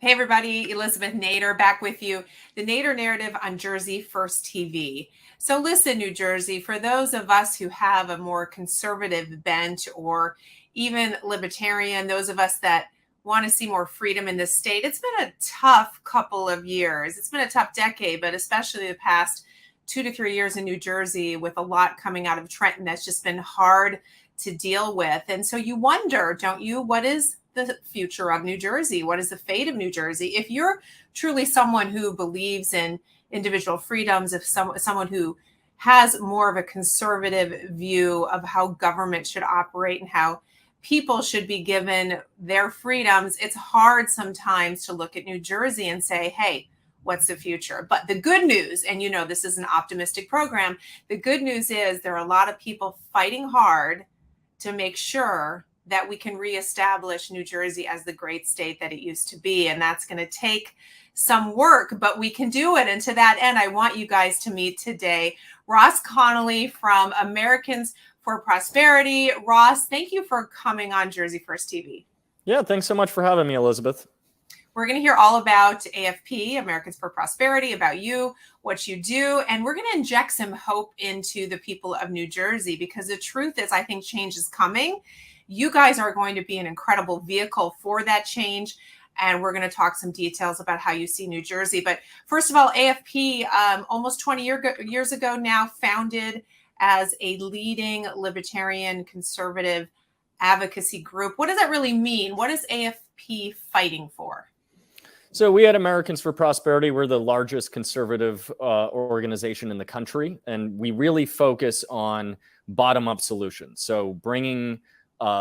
Hey everybody, Elizabeth Nader back with you. The Nader Narrative on Jersey First TV. So listen, New Jersey, for those of us who have a more conservative bent or even libertarian, those of us that want to see more freedom in this state, it's been a tough couple of years. It's been a tough decade, but especially the past 2 to 3 years in New Jersey with a lot coming out of Trenton that's just been hard to deal with. And so you wonder, don't you, what is the future of New Jersey? What is the fate of New Jersey? If you're truly someone who believes in individual freedoms, if someone who has more of a conservative view of how government should operate and how people should be given their freedoms, it's hard sometimes to look at New Jersey and say, hey, what's the future? But the good news, and you know, this is an optimistic program, the good news is there are a lot of people fighting hard to make sure that we can reestablish New Jersey as the great state that it used to be. And that's going to take some work, but we can do it. And to that end, I want you guys to meet today Ross Connolly from Americans for Prosperity. Ross, thank you for coming on Jersey First TV. Yeah, thanks so much for having me, Elizabeth. We're going to hear all about AFP, Americans for Prosperity, about you, what you do, and we're going to inject some hope into the people of New Jersey, because the truth is, I think change is coming. You guys are going to be an incredible vehicle for that change, and we're going to talk some details about how you see New Jersey. But first of all, AFP, almost 20 years ago now, founded as a leading libertarian conservative advocacy group. What does that really mean? What is AFP fighting for? So we at Americans for Prosperity, we're the largest conservative organization in the country, and we really focus on bottom-up solutions. So bringing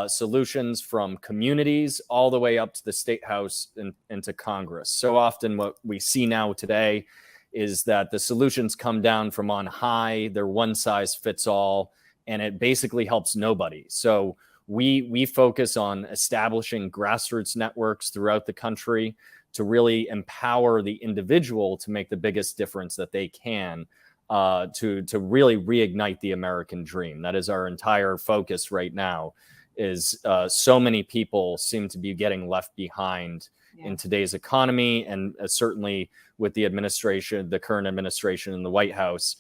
solutions from communities all the way up to the State House and to Congress. So often what we see now today is that the solutions come down from on high, they're one size fits all, and it basically helps nobody. So we focus on establishing grassroots networks throughout the country to really empower the individual to make the biggest difference that they can, to really reignite the American dream. That is our entire focus right now. Is so many people seem to be getting left behind in today's economy, and certainly with the administration, the current administration in the White House,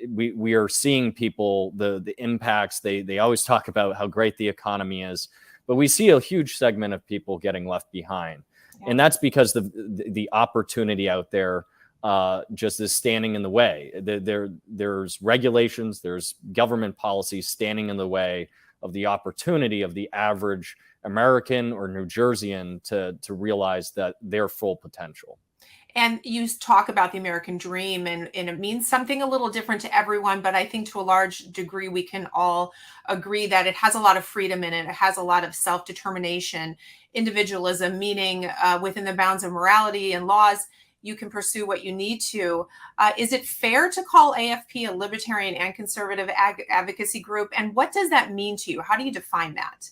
we are seeing people, the impacts. They always talk about how great the economy is, but we see a huge segment of people getting left behind. And that's because the opportunity out there just is standing in the way. There's regulations, there's government policies standing in the way of the opportunity of the average American or New Jerseyan to realize that their full potential. And you talk about the American dream, and it means something a little different to everyone, but I think to a large degree we can all agree that it has a lot of freedom in it. It has a lot of self-determination, individualism, meaning within the bounds of morality and laws, you can pursue what you need to. Is it fair to call AFP a libertarian and conservative advocacy group? And what does that mean to you? How do you define that?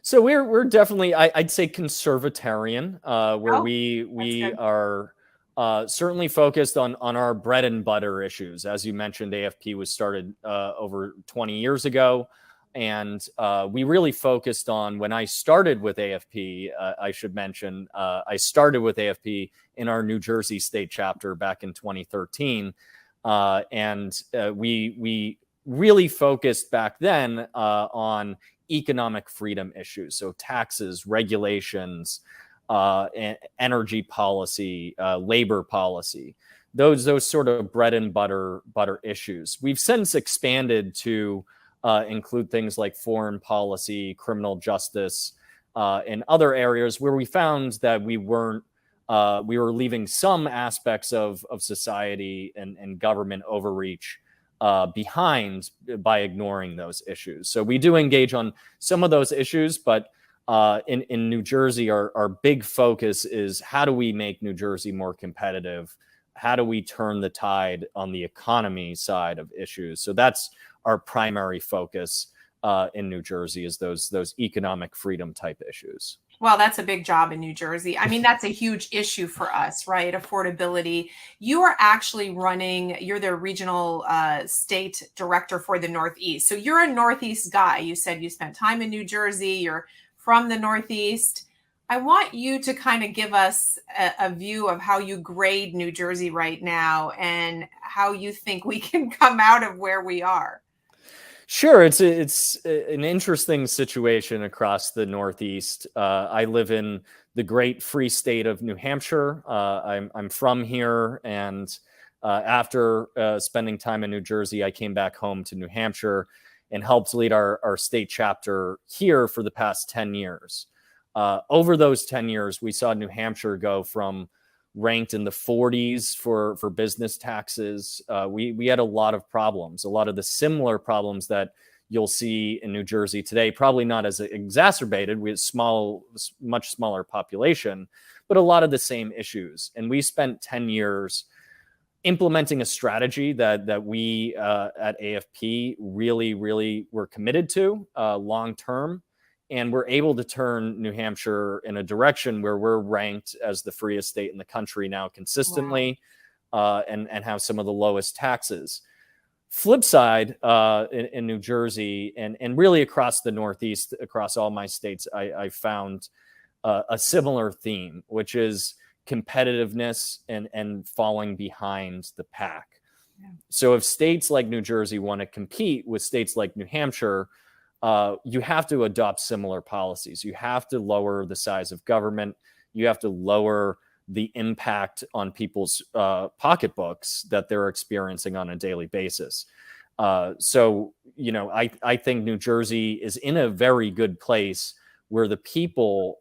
So we're definitely, I'd say, conservatarian, where we are certainly focused on our bread and butter issues. As you mentioned, AFP was started over 20 years ago. And we really focused on, when I started with AFP, I should mention, I started with AFP in our New Jersey state chapter back in 2013. And we really focused back then on economic freedom issues. So taxes, regulations, energy policy, labor policy, those sort of bread and butter issues. We've since expanded to include things like foreign policy, criminal justice, and other areas where we found that we were leaving some aspects of society and government overreach behind by ignoring those issues. So we do engage on some of those issues, but in New Jersey, our big focus is, how do we make New Jersey more competitive? How do we turn the tide on the economy side of issues? So that's our primary focus in New Jersey, is those economic freedom type issues. Well, that's a big job in New Jersey. I mean, that's a huge issue for us, right? Affordability. You are actually you're the regional state director for the Northeast. So you're a Northeast guy. You said you spent time in New Jersey. You're from the Northeast. I want you to kind of give us a view of how you grade New Jersey right now and how you think we can come out of where we are. Sure, it's an interesting situation across the Northeast. I live in the great free state of New Hampshire. I'm from here, and after spending time in New Jersey, I came back home to New Hampshire and helped lead our state chapter here for the past 10 years. Over those 10 years, we saw New Hampshire go from ranked in the 40s for business taxes. We had a lot of problems, a lot of the similar problems that you'll see in New Jersey today, probably not as exacerbated. We had much smaller population, but a lot of the same issues. And we spent 10 years implementing a strategy that we at AFP really were committed to long term. And we're able to turn New Hampshire in a direction where we're ranked as the freest state in the country now consistently. Wow. And have some of the lowest taxes. Flip side, in New Jersey and really across the Northeast, across all my states, I found a similar theme, which is competitiveness and falling behind the pack. Yeah. So if states like New Jersey want to compete with states like New Hampshire, you have to adopt similar policies. You have to lower the size of government. You have to lower the impact on people's pocketbooks that they're experiencing on a daily basis. So, I think New Jersey is in a very good place where the people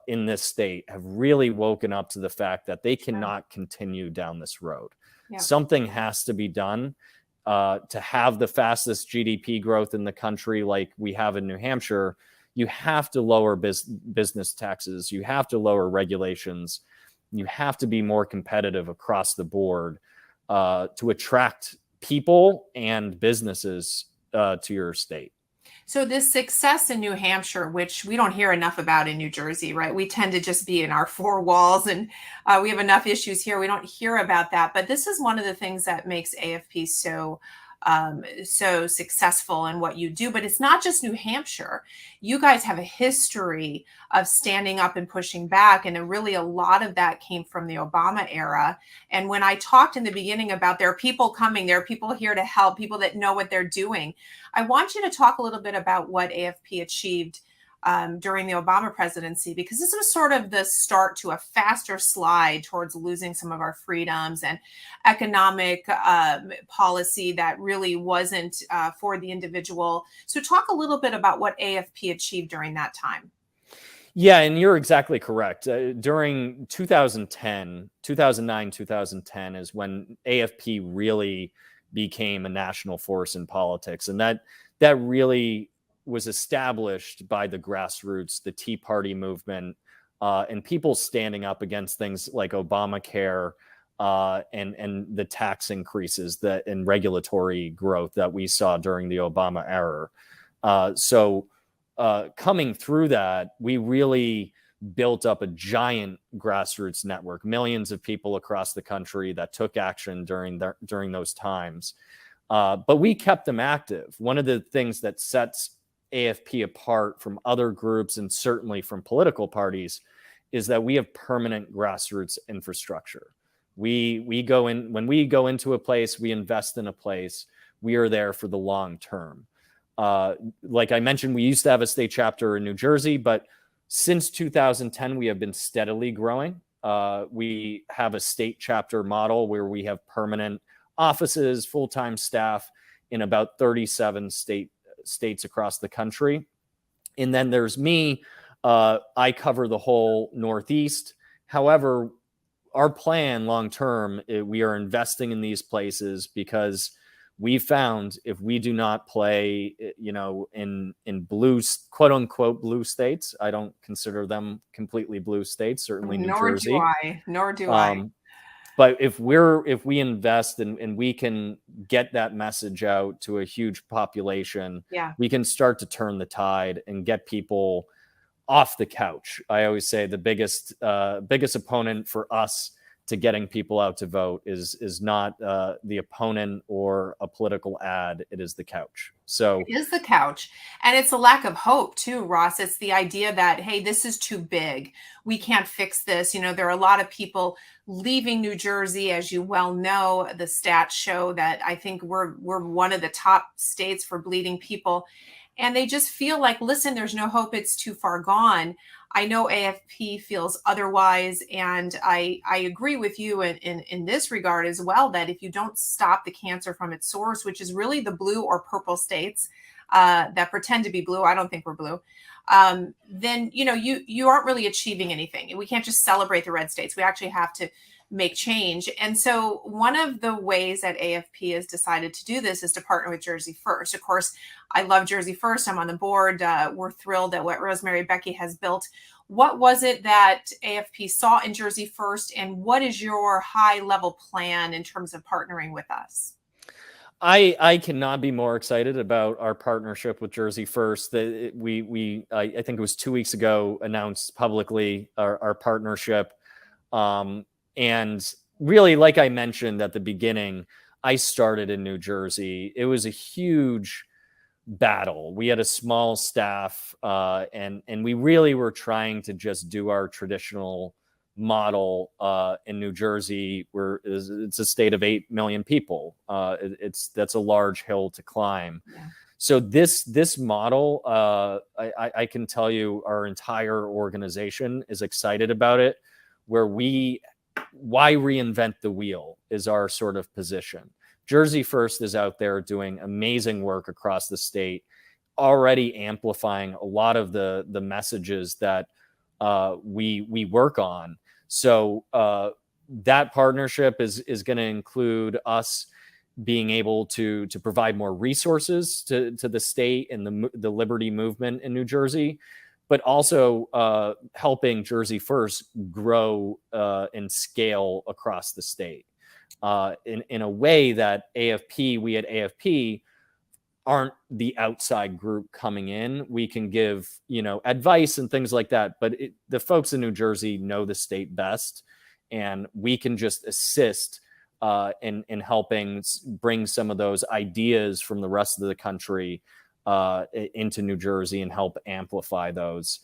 in this state have really woken up to the fact that they cannot continue down this road. Yeah. Something has to be done. To have the fastest GDP growth in the country like we have in New Hampshire, you have to lower business taxes. You have to lower regulations. You have to be more competitive across the board to attract people and businesses to your state. So this success in New Hampshire, which we don't hear enough about in New Jersey, right? We tend to just be in our four walls and we have enough issues here. We don't hear about that. But this is one of the things that makes AFP so successful in what you do. But it's not just New Hampshire. You guys have a history of standing up and pushing back. And really a lot of that came from the Obama era. And when I talked in the beginning about there are people coming, there are people here to help, people that know what they're doing. I want you to talk a little bit about what AFP achieved during the Obama presidency, because this was sort of the start to a faster slide towards losing some of our freedoms and economic policy that really wasn't for the individual. So talk a little bit about what AFP achieved during that time. Yeah, and you're exactly correct. During 2009, 2010 is when AFP really became a national force in politics. And that really was established by the grassroots, the Tea Party movement, and people standing up against things like Obamacare and the tax increases and regulatory growth that we saw during the Obama era. So coming through that, we really built up a giant grassroots network, millions of people across the country that took action during those times. But we kept them active. One of the things that sets AFP apart from other groups and certainly from political parties is that we have permanent grassroots infrastructure. We go in, when we go into a place, we invest in a place, we are there for the long term. Like I mentioned, we used to have a state chapter in New Jersey, but since 2010, we have been steadily growing. We have a state chapter model where we have permanent offices, full-time staff in about 37 states across the country. And then there's me. I cover the whole Northeast. However, our plan long term, we are investing in these places because we found if we do not play, in blue, quote unquote, blue states, I don't consider them completely blue states, certainly New Jersey. Nor do I. But if we invest and we can get that message out to a huge population, we can start to turn the tide and get people off the couch. I always say the biggest opponent for us to getting people out to vote is not the opponent or a political ad. It is the couch. So it is the couch. And it's a lack of hope too, Ross. It's the idea that, hey, this is too big. We can't fix this. There are a lot of people leaving New Jersey. As you well know, the stats show that I think we're one of the top states for bleeding people. And they just feel like, listen, there's no hope. It's too far gone. I know AFP feels otherwise, and I agree with you in this regard as well, that if you don't stop the cancer from its source, which is really the blue or purple states that pretend to be blue, I don't think we're blue, then you aren't really achieving anything. We can't just celebrate the red states. We actually have to make change. And so one of the ways that AFP has decided to do this is to partner with Jersey First. Of course, I love Jersey First. I'm on the board. We're thrilled at what Rosemary Becky has built. What was it that AFP saw in Jersey First, and what is your high level plan in terms of partnering with us? I cannot be more excited about our partnership with Jersey First. That I think it was 2 weeks ago, announced publicly our partnership. And really, like I mentioned at the beginning, I started in New Jersey. It was a huge battle. We had a small staff, and we really were trying to just do our traditional model in New Jersey, where it's a state of 8 million people. That's a large hill to climb. Yeah. So this model, I can tell you, our entire organization is excited about it. Why reinvent the wheel is our sort of position. Jersey First is out there doing amazing work across the state, already amplifying a lot of the messages that we work on. So that partnership is going to include us being able to provide more resources to the state and the liberty movement in New Jersey, but also helping Jersey First grow and scale across the state in a way that we at AFP aren't the outside group coming in. We can give, advice and things like that, but the folks in New Jersey know the state best, and we can just assist in helping bring some of those ideas from the rest of the country into New Jersey and help amplify those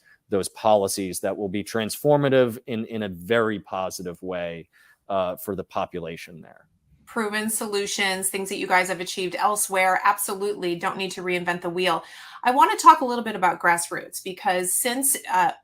policies that will be transformative in a very positive way for the population there. Proven solutions, things that you guys have achieved elsewhere. Absolutely don't need to reinvent the wheel. I want to talk a little bit about grassroots, because since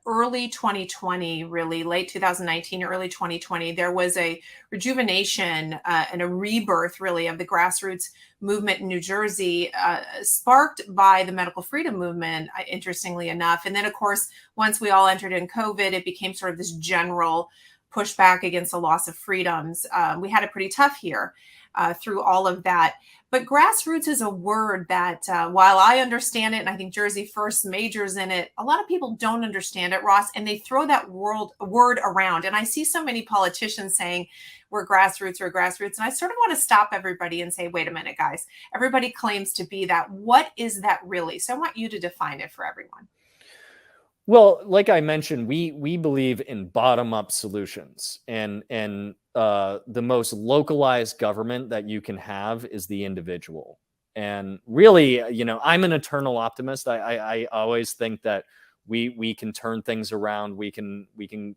early 2020, really late 2019, early 2020, there was a rejuvenation and a rebirth really of the grassroots movement in New Jersey, sparked by the medical freedom movement, interestingly enough. And then, of course, once we all entered in COVID, it became sort of this general pushback against the loss of freedoms. We had it pretty tough here through all of that. But grassroots is a word that, while I understand it, and I think Jersey First majors in it, a lot of people don't understand it, Ross, and they throw that word around. And I see so many politicians saying we're grassroots. And I sort of want to stop everybody and say, wait a minute, guys. Everybody claims to be that. What is that really? So I want you to define it for everyone. Well, like I mentioned, we believe in bottom-up solutions, and the most localized government that you can have is the individual. And really, I'm an eternal optimist. I always think that we can turn things around. We can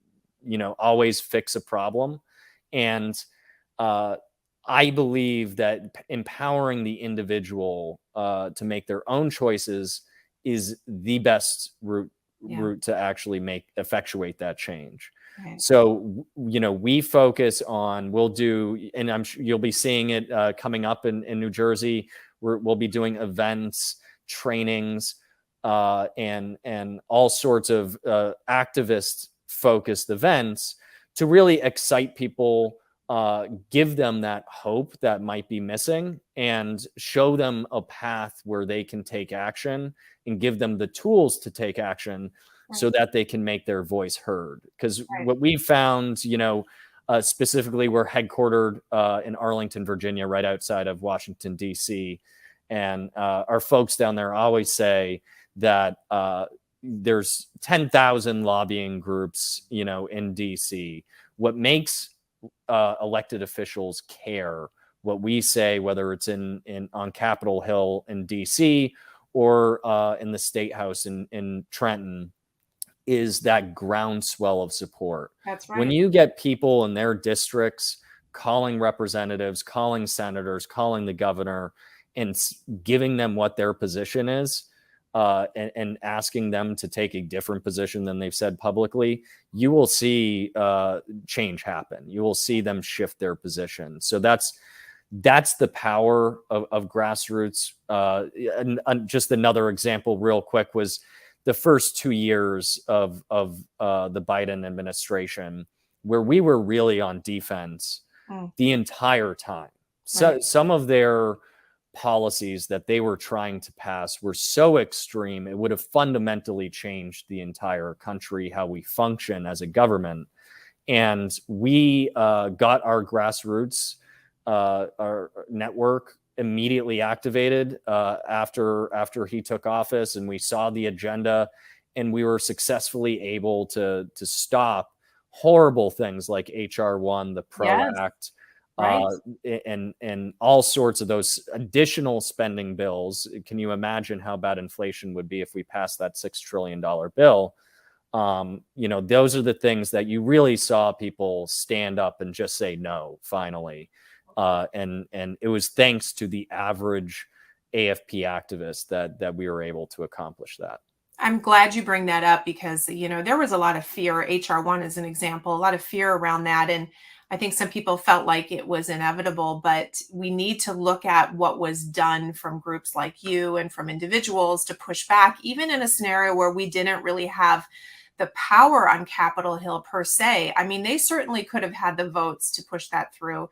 always fix a problem, and I believe that empowering the individual to make their own choices is the best route to actually effectuate that change. Right. So, we focus on, we'll do, and I'm sure you'll be seeing it coming up in New Jersey. We'll be doing events, trainings, and all sorts of activist focused events to really excite people, give them that hope that might be missing, and show them a path where they can take action, and give them the tools to take action, right, so that they can make their voice heard. Because what we found, specifically, we're headquartered in Arlington, Virginia, right outside of Washington, D.C. And our folks down there always say that there's 10,000 lobbying groups, in D.C. What makes elected officials care what we say, whether it's on Capitol Hill in DC or in the State House in Trenton, is that groundswell of support. That's right. When you get people in their districts calling representatives, calling senators, calling the governor, and giving them what their position is, and asking them to take a different position than they've said publicly, you will see change happen. You will see them shift their position. So that's the power of grassroots. And just another example real quick was the first 2 years of the Biden administration, where we were really on defense the entire time. So some of their policies that they were trying to pass were so extreme, it would have fundamentally changed the entire country, how we function as a government. And we got our grassroots, our network, immediately activated after he took office, and we saw the agenda, and we were successfully able to stop horrible things like HR1, the PRO Act, and all sorts of those additional spending bills. Can you imagine how bad inflation would be if we passed that $6 trillion bill? Those are the things that you really saw people stand up and just say no, finally. And it was thanks to the average AFP activist that we were able to accomplish that. I'm glad you bring that up because, there was a lot of fear. HR1 is an example, a lot of fear around that. And I think some people felt like it was inevitable, but we need to look at what was done from groups like you and from individuals to push back, even in a scenario where we didn't really have the power on Capitol Hill per se. I mean, they certainly could have had the votes to push that through.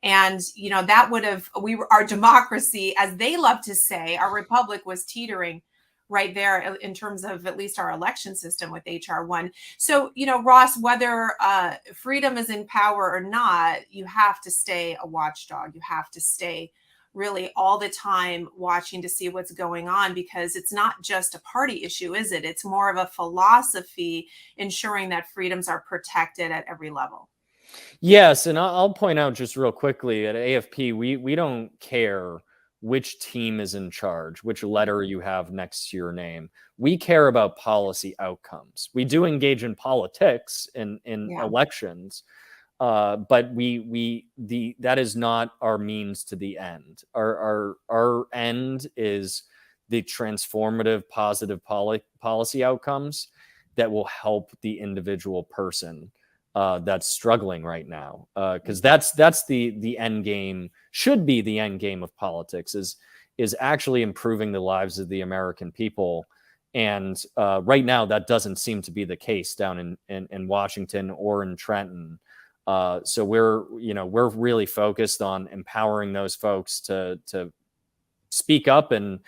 And, that would have, our democracy, as they love to say, our republic was teetering right there in terms of at least our election system with HR1. So, Ross, whether freedom is in power or not, you have to stay a watchdog. You have to stay really all the time watching to see what's going on, because it's not just a party issue, is it? It's more of a philosophy ensuring that freedoms are protected at every level. Yes, and I'll point out just real quickly, at AFP, we don't care which team is in charge, which letter you have next to your name. We care about policy outcomes. We do engage in politics in elections, but that is not our means to the end. Our end is the transformative, positive policy outcomes that will help the individual person that's struggling right now, because that's the end game, should be the end game of politics, is actually improving the lives of the American people. And right now that doesn't seem to be the case down in Washington or in Trenton. So we're really focused on empowering those folks to speak up and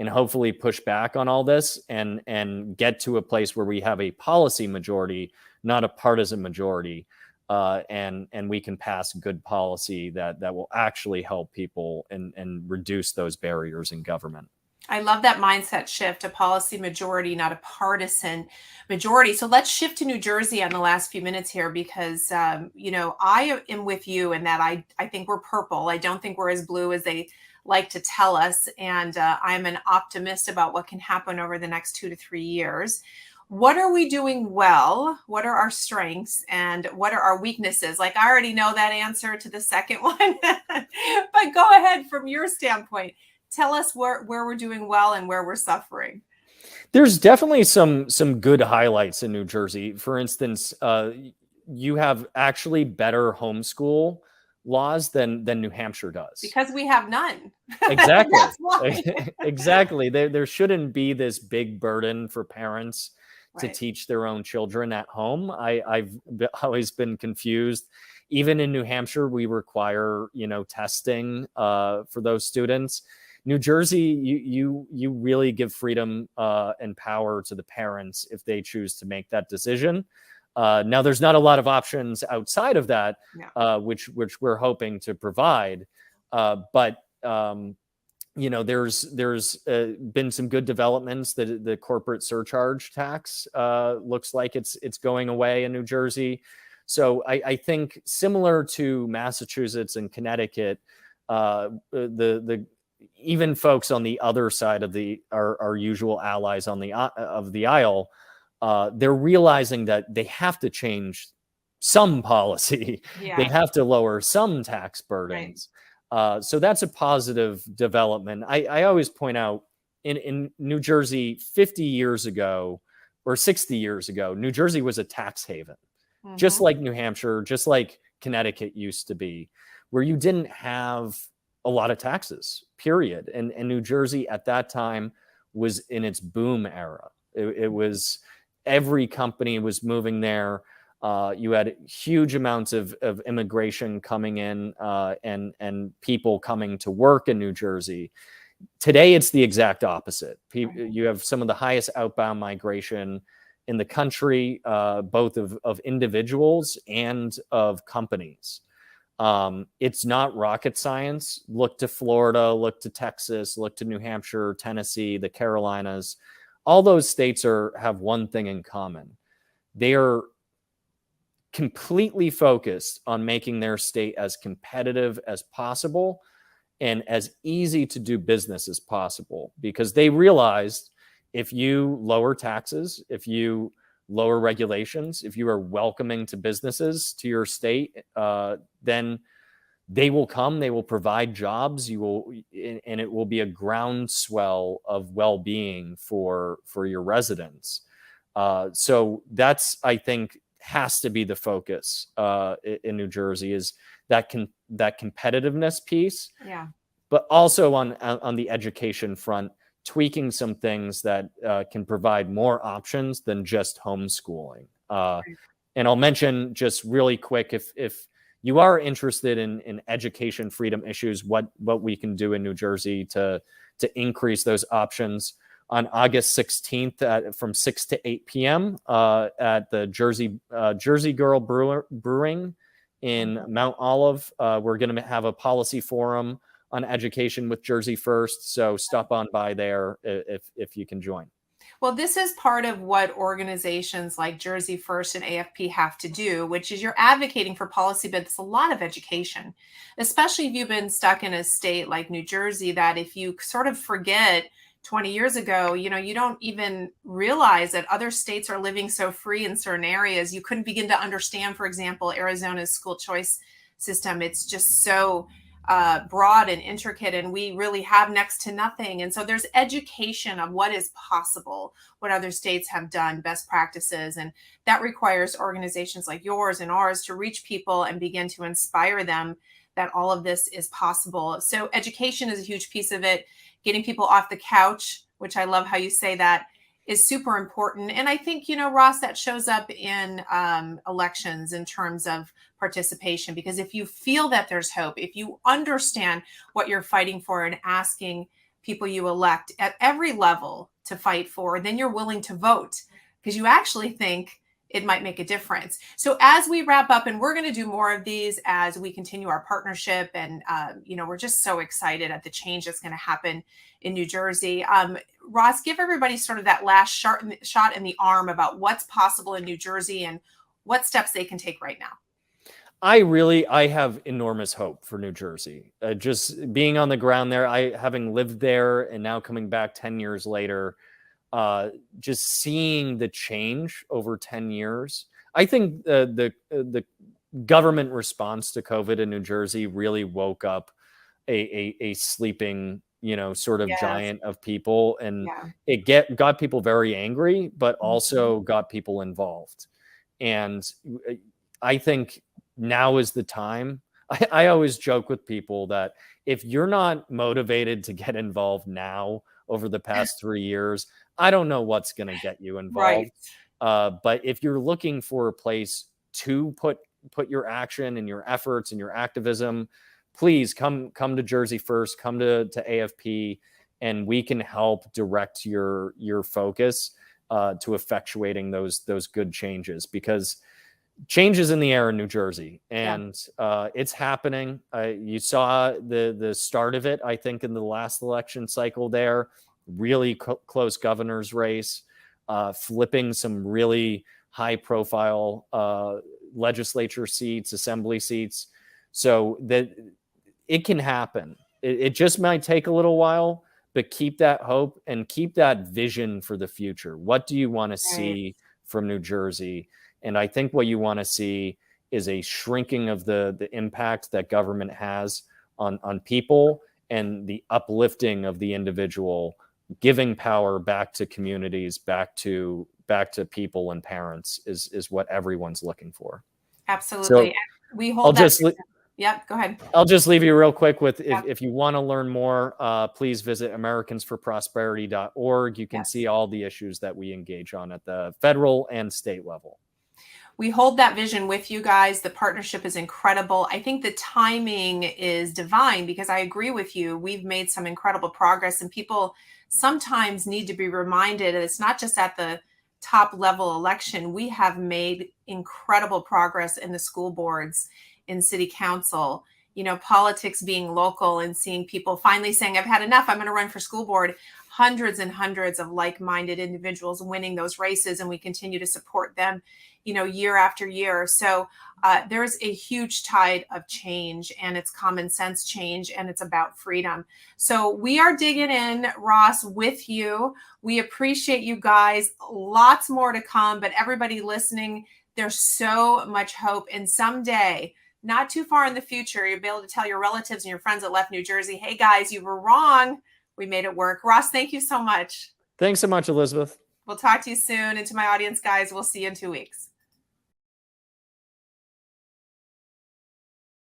hopefully push back on all this and get to a place where we have a policy majority, not a partisan majority, and we can pass good policy that will actually help people and reduce those barriers in government. I love that mindset shift, a policy majority, not a partisan majority. So let's shift to New Jersey on the last few minutes here, because, I am with you in that I think we're purple. I don't think we're as blue as they like to tell us. And I'm an optimist about what can happen over the next 2 to 3 years. What are we doing well? What are our strengths and what are our weaknesses? Like, I already know that answer to the second one, but go ahead from your standpoint. Tell us where we're doing well and where we're suffering. There's definitely some good highlights in New Jersey. For instance, you have actually better homeschool laws than New Hampshire does. Because we have none. Exactly. That's why. Exactly. There shouldn't be this big burden for parents to Right. teach their own children at home. I've always been confused. Even in New Hampshire, we require, testing for those students. New Jersey, you really give freedom and power to the parents if they choose to make that decision. Now, there's not a lot of options outside of that, which we're hoping to provide. But there's been some good developments. The corporate surcharge tax looks like it's going away in New Jersey. So I think similar to Massachusetts and Connecticut, the even folks on the other side of our usual allies on the aisle, they're realizing that they have to change some policy. Yeah. They have to lower some tax Right. burdens. So that's a positive development. I always point out in New Jersey 50 years ago or 60 years ago, New Jersey was a tax haven, just like New Hampshire, just like Connecticut used to be, where you didn't have a lot of taxes, period. And New Jersey at that time was in its boom era. It was, every company was moving there. You had huge amounts of immigration coming in and people coming to work in New Jersey. Today, it's the exact opposite. You have some of the highest outbound migration in the country, both of individuals and of companies. It's not rocket science. Look to Florida, look to Texas, look to New Hampshire, Tennessee, the Carolinas. All those states have one thing in common. They are completely focused on making their state as competitive as possible and as easy to do business as possible, because they realized if you lower taxes, if you lower regulations, if you are welcoming to businesses to your state, then they will come, they will provide jobs, and it will be a groundswell of well-being for your residents. So that's, I think, has to be the focus in New Jersey, is that competitiveness piece. Yeah. But also on the education front, tweaking some things that can provide more options than just homeschooling. And I'll mention just really quick, if you are interested in education freedom issues, what we can do in New Jersey to increase those options. On August 16th from 6 to 8 p.m. At the Jersey Girl Brewing in Mount Olive, we're going to have a policy forum on education with Jersey First. So stop on by there if you can join. Well, this is part of what organizations like Jersey First and AFP have to do, which is you're advocating for policy, but it's a lot of education, especially if you've been stuck in a state like New Jersey, that if you sort of forget 20 years ago, you don't even realize that other states are living so free in certain areas. You couldn't begin to understand, for example, Arizona's school choice system. It's just so broad and intricate, and we really have next to nothing. And so there's education of what is possible, what other states have done, best practices. And that requires organizations like yours and ours to reach people and begin to inspire them that all of this is possible. So education is a huge piece of it. Getting people off the couch, which I love how you say that, is super important. And I think, Ross, that shows up in elections in terms of participation, because if you feel that there's hope, if you understand what you're fighting for and asking people you elect at every level to fight for, then you're willing to vote because you actually think it might make a difference. So as we wrap up, and we're going to do more of these as we continue our partnership, and we're just so excited at the change that's going to happen in New Jersey. Ross, give everybody sort of that last shot in the arm about what's possible in New Jersey and what steps they can take right now. I have enormous hope for New Jersey. Just being on the ground there, having lived there and now coming back 10 years later, just seeing the change over 10 years. I think the government response to COVID in New Jersey really woke up a sleeping, sort of giant of people, and it got people very angry, but also got people involved. And I think now is the time. I always joke with people that if you're not motivated to get involved now over the past 3 years, I don't know what's going to get you involved. Right. But if you're looking for a place to put your action and your efforts and your activism, please come to Jersey First, come to AFP, and we can help direct your focus to effectuating those good changes, because change is in the air in New Jersey, and it's happening. You saw the start of it, I think, in the last election cycle there. Really close governor's race, flipping some really high-profile legislature seats, assembly seats. So that it can happen. It just might take a little while, but keep that hope and keep that vision for the future. What do you want to see from New Jersey? And I think what you want to see is a shrinking of the impact that government has on people, and the uplifting of the individual, giving power back to communities, back to people and parents is what everyone's looking for. Absolutely. So we hold that. Yep, go ahead. I'll just leave you real quick with, if you want to learn more, please visit americansforprosperity.org. You can see all the issues that we engage on at the federal and state level. We hold that vision with you guys. The partnership is incredible. I think the timing is divine, because I agree with you. We've made some incredible progress, and people sometimes need to be reminded that it's not just at the top level election. We have made incredible progress in the school boards, in city council, politics being local, and seeing people finally saying, I've had enough, I'm going to run for school board. Hundreds and hundreds of like-minded individuals winning those races, and we continue to support them, year after year. So there's a huge tide of change, and it's common sense change, and it's about freedom. So we are digging in, Ross, with you. We appreciate you guys. Lots more to come, but everybody listening, there's so much hope. And someday, not too far in the future, you'll be able to tell your relatives and your friends that left New Jersey, hey guys, you were wrong. We made it work. Ross, thank you so much. Thanks so much, Elizabeth. We'll talk to you soon. And to my audience, guys, we'll see you in 2 weeks.